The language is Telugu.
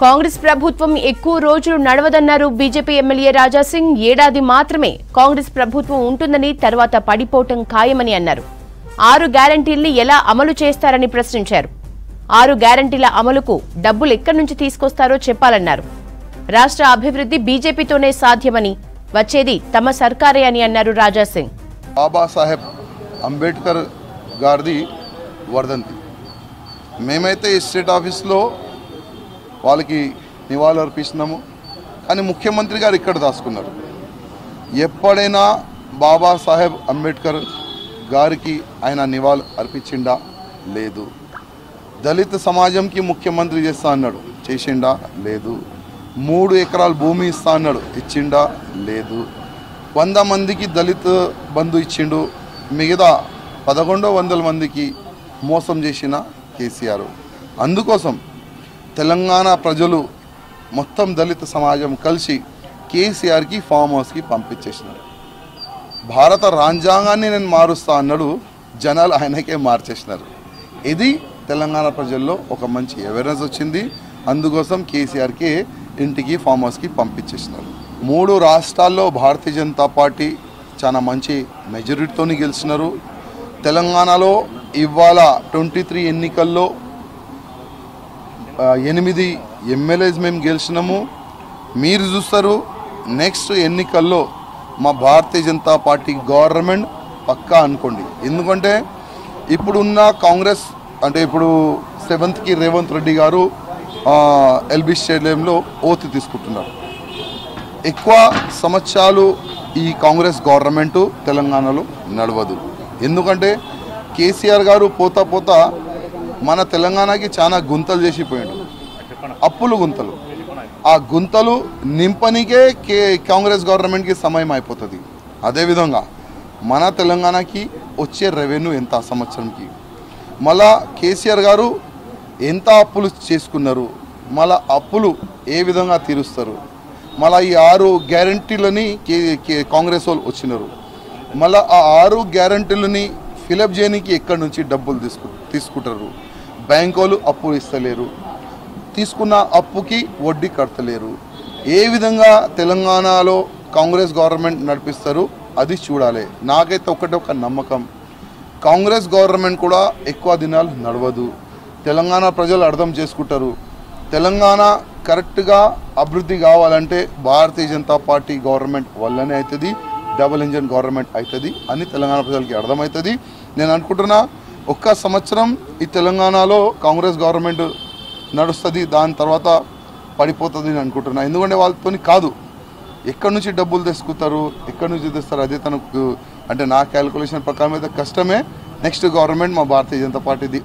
కాంగ్రెస్ ప్రభుత్వం ఎక్కువ రోజులు నడవదన్నారు బీజేపీ ఎమ్మెల్యే రాజాసింగ్. ఏడాది మాత్రమే కాంగ్రెస్ ప్రభుత్వం ఉంటుందని తర్వాత పడిపోవటం ఖాయమని అన్నారు. 6 గ్యారంటీల్ని ఎలా అమలు చేస్తారని ప్రశ్నించారు. 6 గ్యారంటీల అమలుకు డబ్బులు ఎక్కడి నుంచి తీసుకొస్తారో చెప్పాలన్నారు. రాష్ట్ర అభివృద్ధి బీజేపీతోనే సాధ్యమని, వచ్చేది తమ సర్కారే అని అన్నారు రాజాసింగ్. బాబాసాహెబ్ అంబేద్కర్ గారిది వర్ధంతి. మేమైతే స్టేట్ ఆఫీస్లో వాళ్ళకి నివాళులు అర్పిస్తున్నాము. కానీ ముఖ్యమంత్రి గారు ఇక్కడ దాచుకున్నారు. ఎప్పుడైనా బాబాసాహెబ్ అంబేద్కర్ గారికి ఆయన నివాళులు అర్పించిండా? లేదు. దళిత సమాజంకి ముఖ్యమంత్రి చేస్తా అన్నాడు, చేసిండా? లేదు. 3 ఎకరాల భూమి ఇస్తా అన్నాడు, ఇచ్చిండా? లేదు. 100 మందికి దళిత బంధు ఇచ్చిండు, మిగతా 1100 మందికి మోసం చేసిన కేసీఆర్. అందుకోసం తెలంగాణ ప్రజలు మొత్తం దళిత సమాజం కలిసి కేసీఆర్కి ఫామ్ హౌస్కి పంపించేసినారు. భారత రాజ్యాంగాన్ని నేను మారుస్తా అన్నాడు, జనాలు ఆయనకే మార్చేసినారు. ఇది తెలంగాణ ప్రజల్లో ఒక మంచి అవేర్నెస్ వచ్చింది. అందుకోసం కేసీఆర్కి ఇంటికి ఫామ్ హౌస్కి పంపించేసినారు. 3 రాష్ట్రాల్లో భారతీయ జనతా పార్టీ చాలా మంచి మెజారిటీతో గెలిచినారు. తెలంగాణలో ఇవాళ 23 ఎన్నికల్లో 8 ఎమ్మెల్యేస్ మేము గెలిచినాము. మీరు చూస్తారు నెక్స్ట్ ఎన్నికల్లో మా భారతీయ జనతా పార్టీ గవర్నమెంట్ పక్కా అనుకోండి. ఎందుకంటే ఇప్పుడున్న కాంగ్రెస్ అంటే ఇప్పుడు 7th రేవంత్ రెడ్డి గారు ఎల్బీ స్టేడియంలో ఓత్ తీసుకుంటున్నారు. ఎక్కువ సంవత్సరాలు ఈ కాంగ్రెస్ గవర్నమెంటు తెలంగాణలో నడవదు. ఎందుకంటే కేసీఆర్ గారు పోతా పోతా మన తెలంగాణకి చాలా గుంతలు చేసిపోయాడు, అప్పులు గుంతలు. ఆ గుంతలు నింపనికే కాంగ్రెస్ గవర్నమెంట్కి సమయం అయిపోతుంది. అదేవిధంగా మన తెలంగాణకి వచ్చే రెవెన్యూ ఎంత సంవత్సరంకి, మళ్ళా కేసీఆర్ గారు ఎంత అప్పులు చేసుకున్నారు, మళ్ళా అప్పులు ఏ విధంగా తీరుస్తారు, మళ్ళీ ఈ 6 గ్యారంటీలని కాంగ్రెస్ వాళ్ళు వచ్చినారు. మళ్ళీ ఆ 6 గ్యారంటీలని ఫిలప్ చేయడానికి ఎక్కడి నుంచి డబ్బులు తీసుకుంటారు. బ్యాంకు వాళ్ళు అప్పు ఇస్తలేరు, తీసుకున్న అప్పుకి వడ్డీ కడతలేరు. ఏ విధంగా తెలంగాణలో కాంగ్రెస్ గవర్నమెంట్ నడిపిస్తారు అది చూడాలి. నాకైతే ఒక నమ్మకం, కాంగ్రెస్ గవర్నమెంట్ కూడా ఎక్కువ దినాలు నడవదు. తెలంగాణ ప్రజలు అర్థం చేసుకుంటారు. తెలంగాణ కరెక్ట్గా అభివృద్ధి కావాలంటే భారతీయ జనతా పార్టీ గవర్నమెంట్ వల్లనే అవుతుంది, డబుల్ ఇంజన్ గవర్నమెంట్ అవుతుంది అని తెలంగాణ ప్రజలకి అర్థమవుతుంది. నేను అనుకుంటున్నా 1 సంవత్సరం ఈ తెలంగాణలో కాంగ్రెస్ గవర్నమెంట్ నడుస్తుంది, దాని తర్వాత పడిపోతుంది అని అనుకుంటున్నా. ఎందుకంటే వాళ్ళతో కాదు, ఎక్కడి నుంచి డబ్బులు తెచ్చుకుంటారు, ఎక్కడి నుంచి తెస్తారు అదే తనకు అంటే నా క్యాలిక్యులేషన్ ప్రకారం అయితే కష్టమే. నెక్స్ట్ గవర్నమెంట్ మా భారతీయ జనతా పార్టీది.